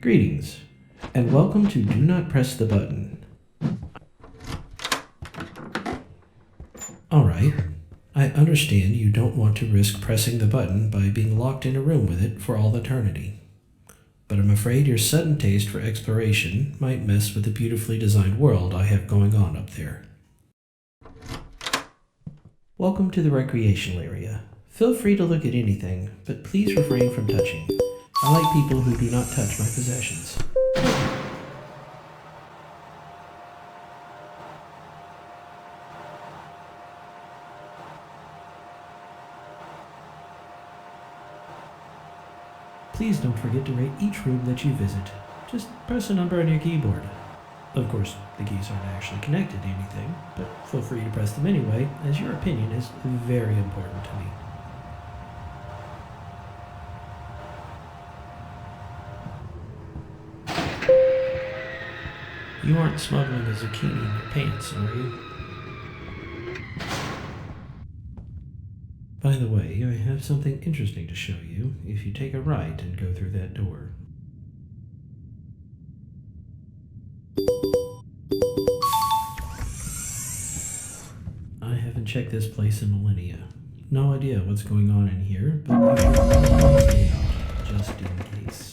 Greetings, and welcome to Do Not Press the Button. Alright, I understand you don't want to risk pressing the button by being locked in a room with it for all eternity. But I'm afraid your sudden taste for exploration might mess with the beautifully designed world I have going on up there. Welcome to the recreational area. Feel free to look at anything, but please refrain from touching. I like people who do not touch my possessions. Please don't forget to rate each room that you visit. Just press a number on your keyboard. Of course, the keys aren't actually connected to anything, but feel free to press them anyway, as your opinion is very important to me. You aren't smuggling a zucchini in your pants, are you? By the way, I have something interesting to show you if you take a right and go through that door. I haven't checked this place in millennia. No idea what's going on in here, but you should probably stay out, just in case.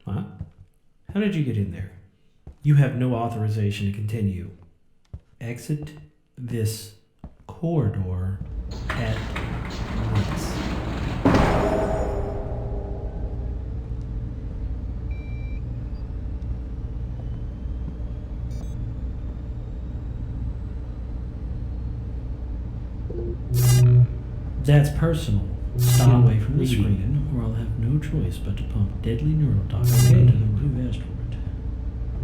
Huh? How did you get in there? You have no authorization to continue. Exit this corridor at once. That's personal. Stay away from the screen, or I'll have no choice but to pump deadly neurotoxin into the room. You've asked for it.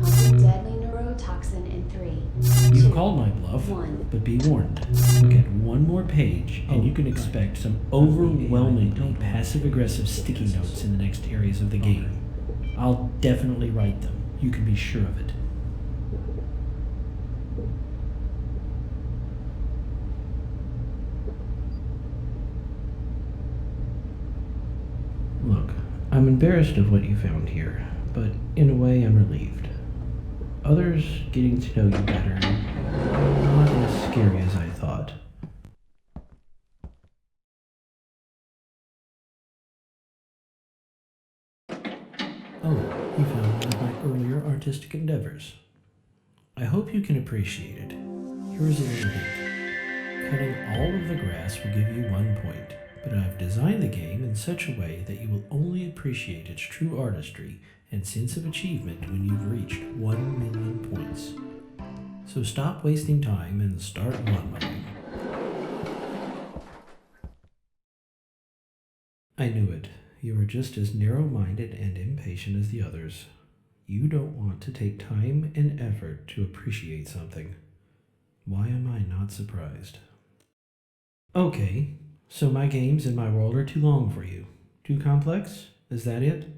Pumping deadly neurotoxin in 3, You 2, called my bluff, 1. but be warned. Look at one more page, and you can expect some overwhelmingly passive-aggressive sticky notes in the next areas of the game. I'll definitely write them. You can be sure of it. Look, I'm embarrassed of what you found here, but in a way I'm relieved. Others getting to know you better, not as scary as I thought. Oh, you found one of my earlier artistic endeavors. I hope you can appreciate it. Here is a little hint. Cutting all of the grass will give you 1 point, but I've designed the game in such a way that you will only appreciate its true artistry and sense of achievement when you've reached 1 million points. So stop wasting time and start lawn mowing. I knew it. You are just as narrow-minded and impatient as the others. You don't want to take time and effort to appreciate something. Why am I not surprised? Okay, so my games and my world are too long for you. Too complex? Is that it?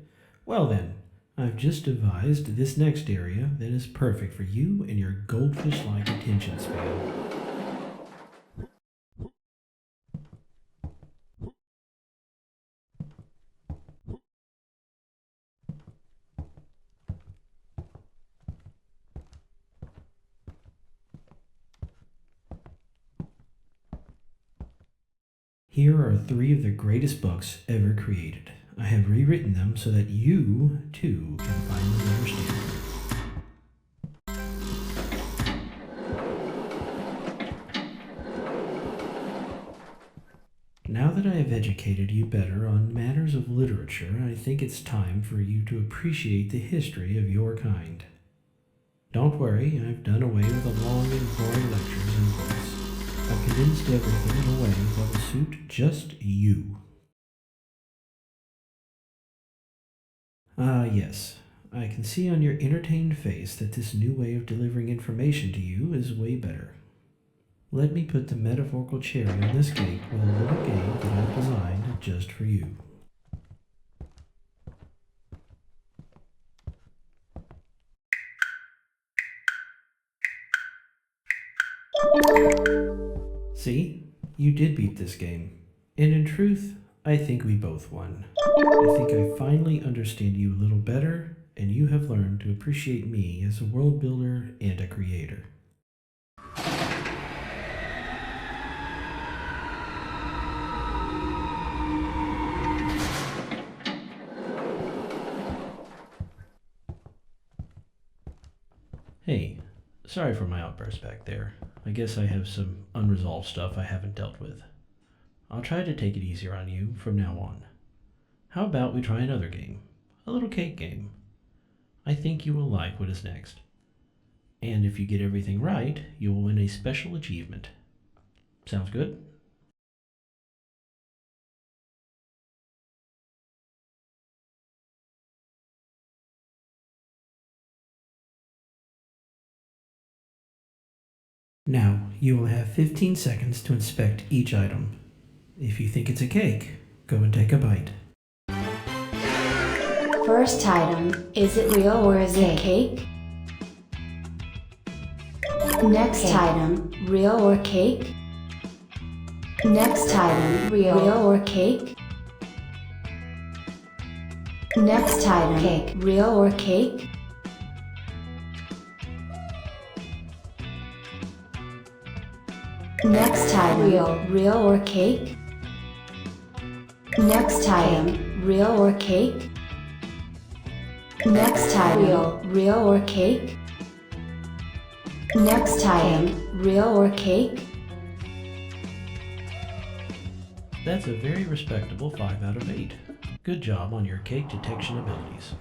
Well then, I've just devised this next area that is perfect for you and your goldfish-like attention span. Here are 3 of the greatest books ever created. I have rewritten them so that you, too, can finally understand them. Now that I have educated you better on matters of literature, I think it's time for you to appreciate the history of your kind. Don't worry, I've done away with the long and boring lectures and books. I've condensed everything in a way that will suit just you. Ah, yes. I can see on your entertained face that this new way of delivering information to you is way better. Let me put the metaphorical cherry on this cake with a little game that I've designed just for you. See? You did beat this game. And in truth, I think we both won. I think I finally understand you a little better, and you have learned to appreciate me as a world builder and a creator. Hey, sorry for my outburst back there. I guess I have some unresolved stuff I haven't dealt with. I'll try to take it easier on you from now on. How about we try another game? A little cake game. I think you will like what is next. And if you get everything right, you will win a special achievement. Sounds good? Now, you will have 15 seconds to inspect each item. If you think it's a cake, go and take a bite. First item, is it real or is it cake? Next item, real or cake? Next item, real or cake? Next item, cake, real or cake? Next item, real or cake? Next item, real or cake? Next item, real or cake? Next item, real or cake? That's a very respectable 5 out of 8. Good job on your cake detection abilities.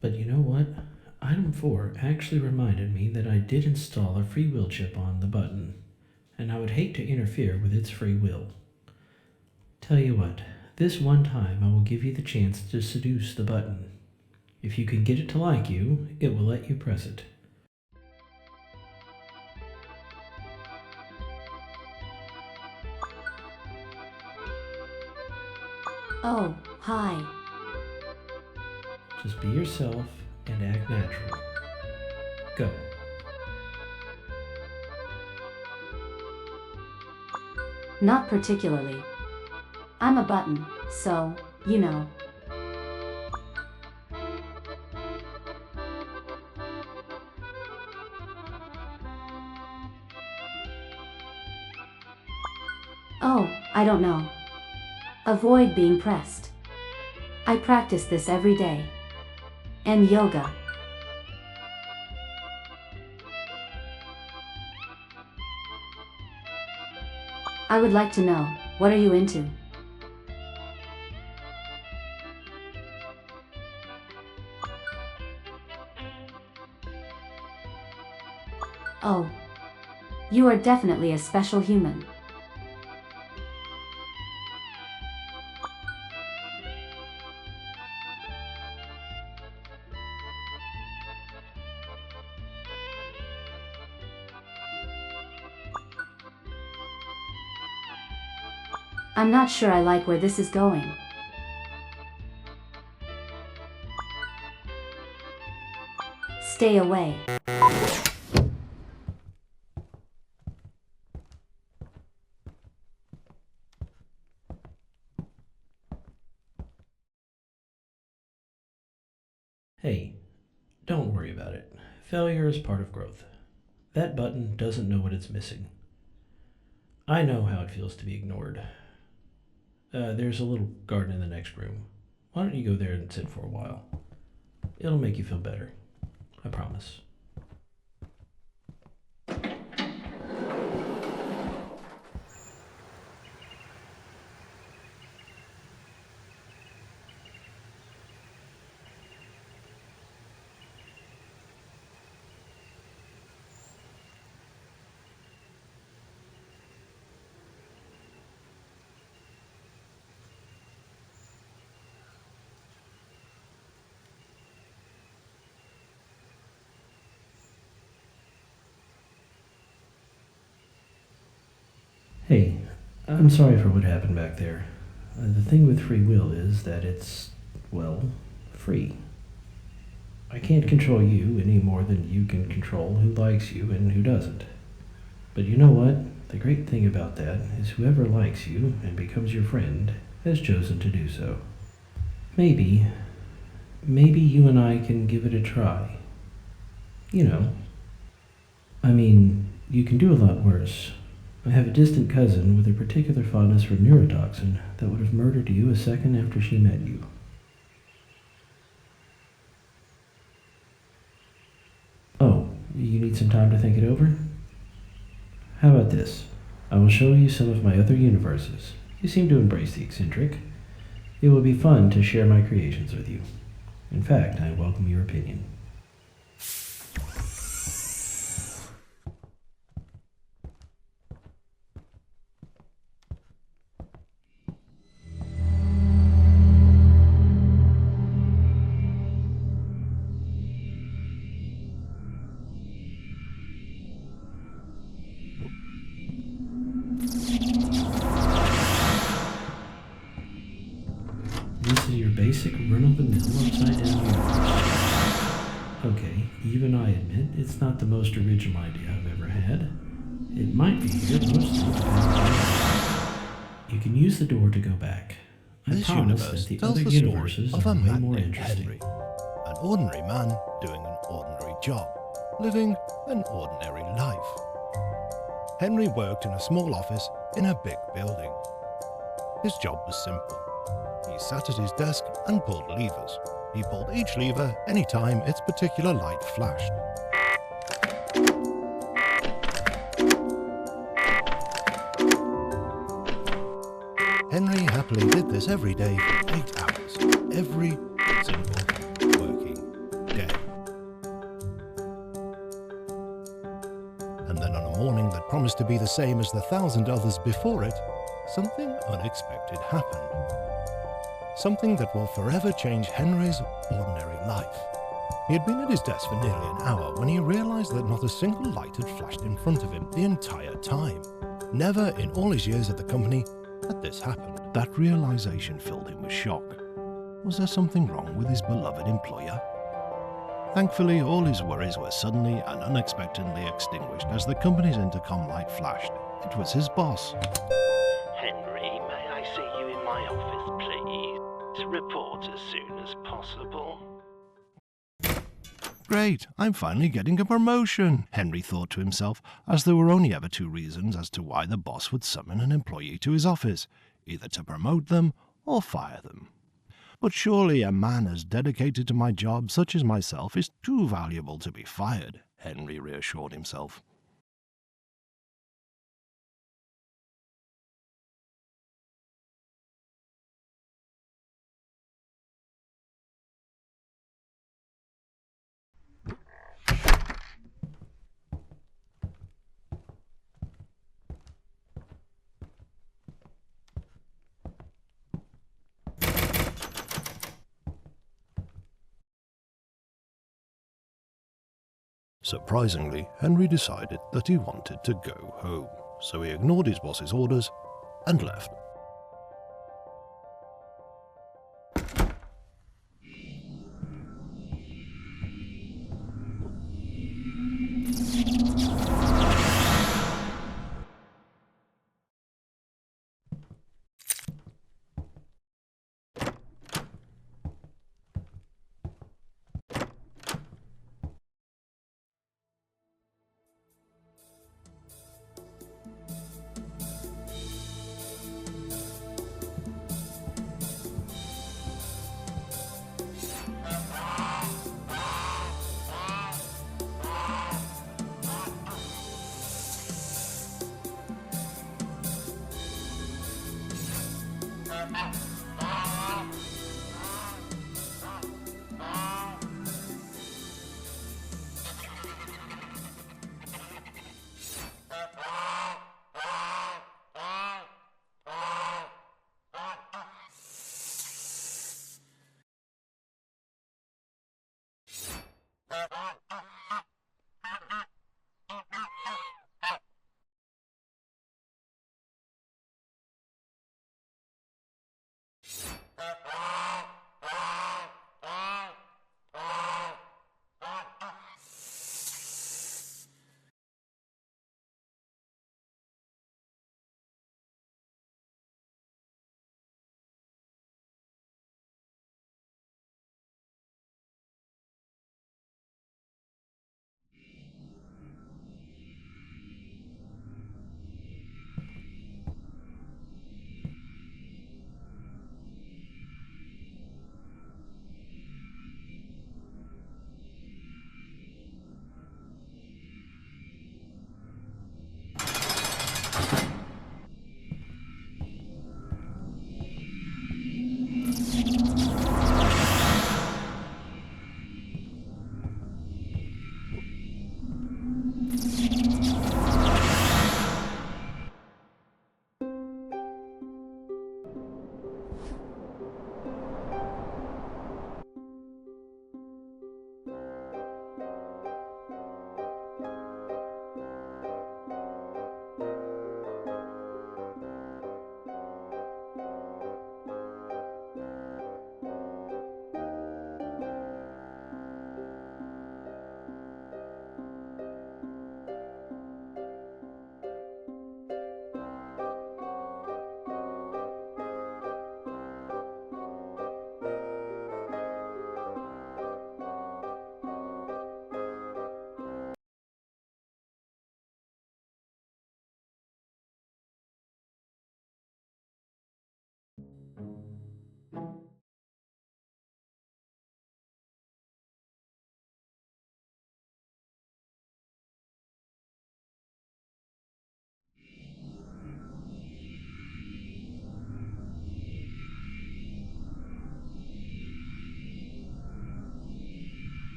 But you know what? Item 4 actually reminded me that I did install a free will chip on the button, and I would hate to interfere with its free will. Tell you what, this one time I will give you the chance to seduce the button. If you can get it to like you, it will let you press it. Oh, hi. Just be yourself and act natural. Go. Not particularly. I'm a button, so, you know. Oh, I don't know. Avoid being pressed. I practice this every day. And yoga. I would like to know, what are you into? Oh. You are definitely a special human. I'm not sure I like where this is going. Stay away. Hey, don't worry about it. Failure is part of growth. That button doesn't know what it's missing. I know how it feels to be ignored. There's a little garden in the next room. Why don't you go there and sit for a while? It'll make you feel better. I promise. Hey, I'm sorry for what happened back there. The thing with free will is that it's, well, free. I can't control you any more than you can control who likes you and who doesn't. But you know what? The great thing about that is whoever likes you and becomes your friend has chosen to do so. Maybe you and I can give it a try. You know, I mean, you can do a lot worse. I have a distant cousin with a particular fondness for neurotoxin that would have murdered you a second after she met you. Oh, you need some time to think it over? How about this? I will show you some of my other universes. You seem to embrace the eccentric. It will be fun to share my creations with you. In fact, I welcome your opinion. This is your basic run-of-the-mill upside-down universe. Okay, even I admit it's not the most original idea I've ever had. It might be here mostly because you can use the door to go back. I This promise universe that the tells other the story universes of are a way man more named interesting. Henry, an ordinary man doing an ordinary job, living an ordinary life. Henry worked in a small office in a big building. His job was simple. He sat at his desk and pulled levers. He pulled each lever any time its particular light flashed. Henry happily did this every day for 8 hours, every single working day. And then on a morning that promised to be the same as the 1,000 others before it, something unexpected happened. Something that will forever change Henry's ordinary life. He had been at his desk for nearly an hour when he realized that not a single light had flashed in front of him the entire time. Never in all his years at the company had this happened. That realization filled him with shock. Was there something wrong with his beloved employer? Thankfully, all his worries were suddenly and unexpectedly extinguished as the company's intercom light flashed. It was his boss. Henry, may I see you in my office, please? To report as soon as possible. Great, I'm finally getting a promotion, Henry thought to himself, as there were only ever two reasons as to why the boss would summon an employee to his office, either to promote them or fire them. But surely a man as dedicated to my job such as myself is too valuable to be fired, Henry reassured himself. Surprisingly, Henry decided that he wanted to go home, so he ignored his boss's orders and left.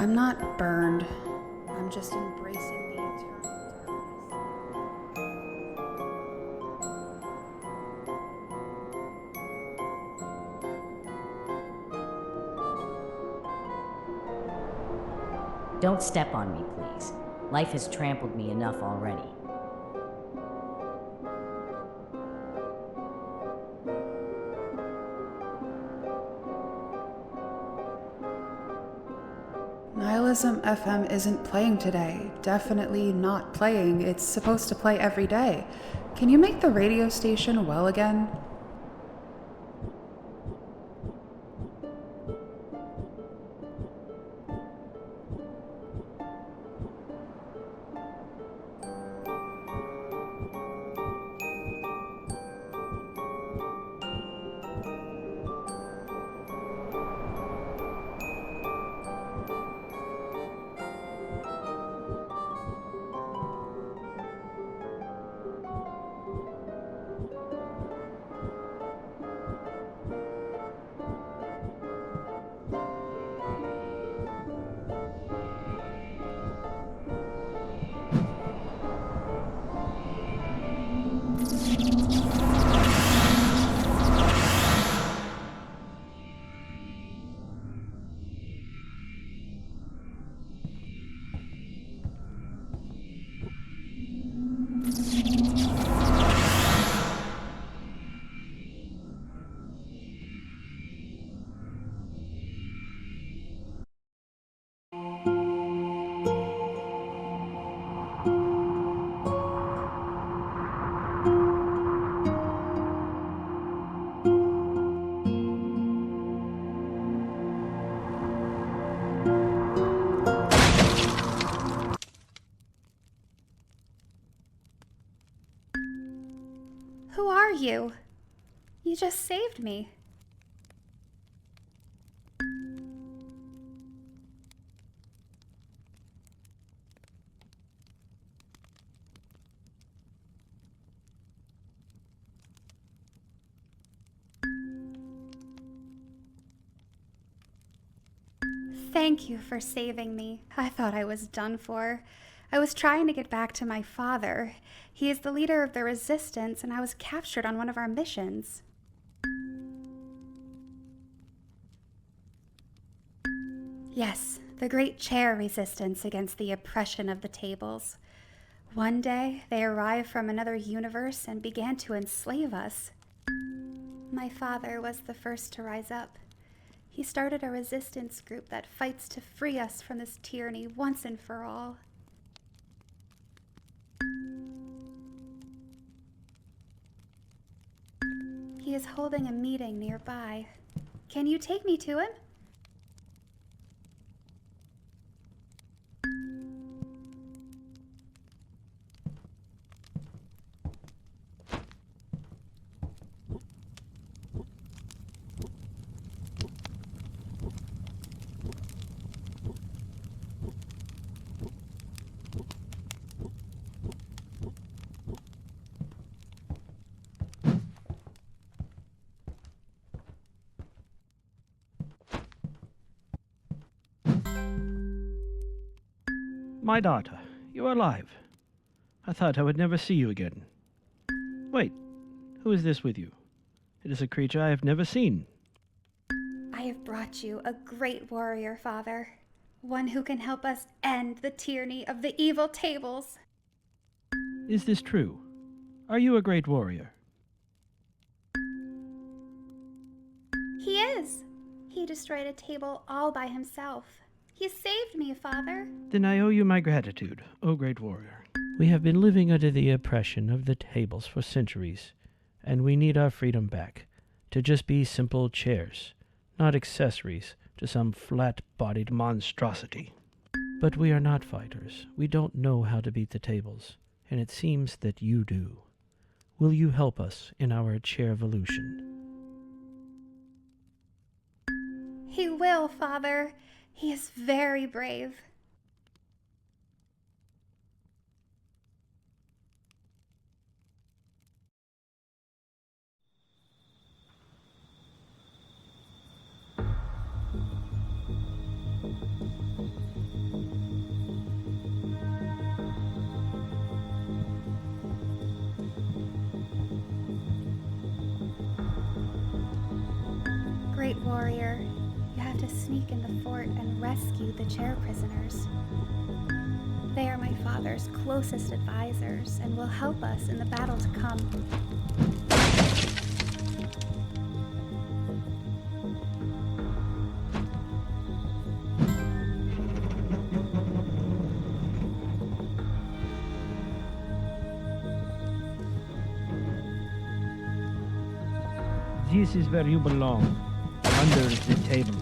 I'm not burned. I'm just embracing the eternal darkness. Don't step on me, please. Life has trampled me enough already. Nihilism FM isn't playing today. Definitely not playing. It's supposed to play every day. Can you make the radio station well again? Who are you? You just saved me. Thank you for saving me. I thought I was done for. I was trying to get back to my father. He is the leader of the resistance, and I was captured on one of our missions. Yes, the great chair resistance against the oppression of the tables. One day, they arrived from another universe and began to enslave us. My father was the first to rise up. He started a resistance group that fights to free us from this tyranny once and for all. He is holding a meeting nearby. Can you take me to him? My daughter, you're alive. I thought I would never see you again. Wait, who is this with you? It is a creature I have never seen. I have brought you a great warrior, Father. One who can help us end the tyranny of the evil tables. Is this true? Are you a great warrior? He is. He destroyed a table all by himself. He saved me, Father. Then I owe you my gratitude, O great warrior. We have been living under the oppression of the tables for centuries, and we need our freedom back, to just be simple chairs, not accessories to some flat-bodied monstrosity. But we are not fighters. We don't know how to beat the tables, and it seems that you do. Will you help us in our chair-evolution? He will, Father. He is very brave. warrior. You have to sneak in the fort and rescue the chair prisoners. They are my father's closest advisors and will help us in the battle to come. This is where you belong, under the table.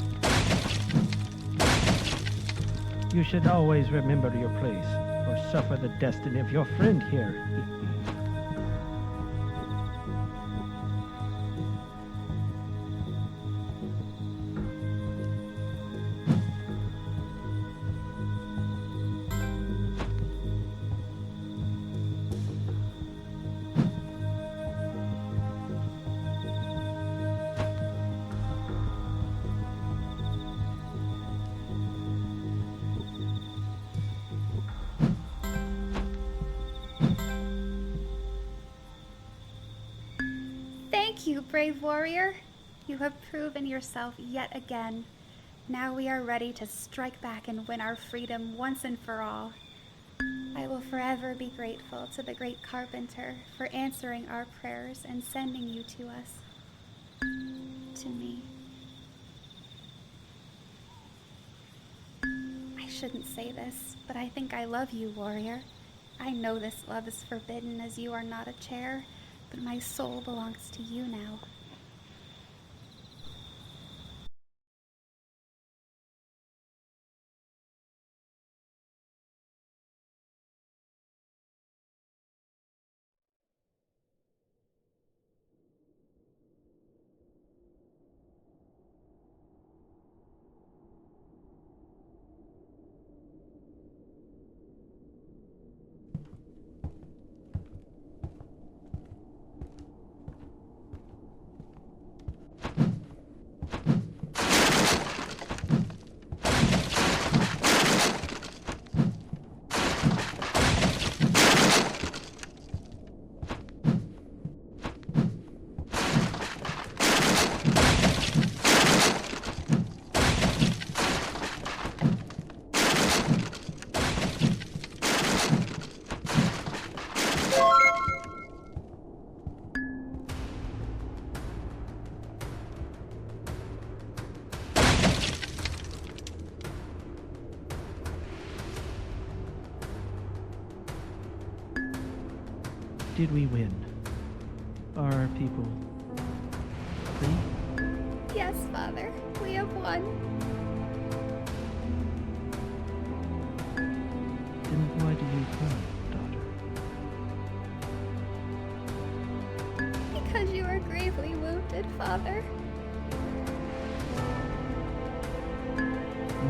You should always remember your place, or suffer the destiny of your friend here. Thank you, brave warrior. You have proven yourself yet again. Now we are ready to strike back and win our freedom once and for all. I will forever be grateful to the great carpenter for answering our prayers and sending you to us. To me. I shouldn't say this, but I think I love you, warrior. I know this love is forbidden as you are not a chair, but my soul belongs to you now. Did we win? Are our people free? Yes, Father, we have won. Then why do you cry, daughter? Because you are gravely wounded, Father.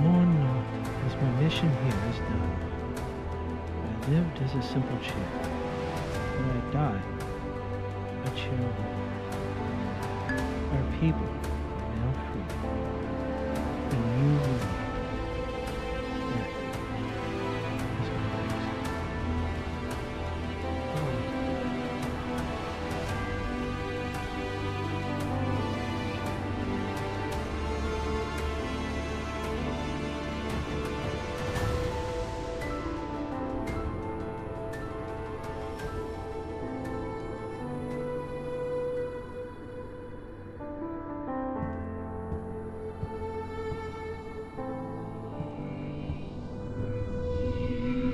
Mourn not, as my mission here is done. I lived as a simple chair. When I die, a chair will. Our people are now free. A new world. That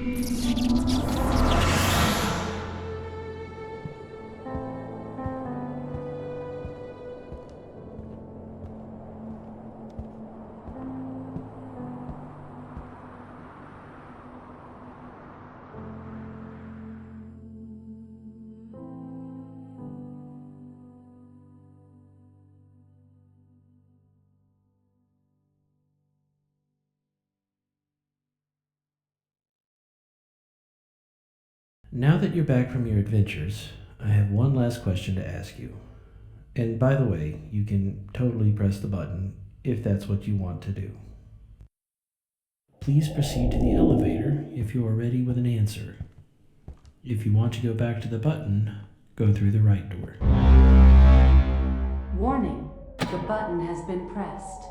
is Now that you're back from your adventures, I have one last question to ask you. And by the way, you can totally press the button if that's what you want to do. Please proceed to the elevator if you are ready with an answer. If you want to go back to the button, go through the right door. Warning. The button has been pressed.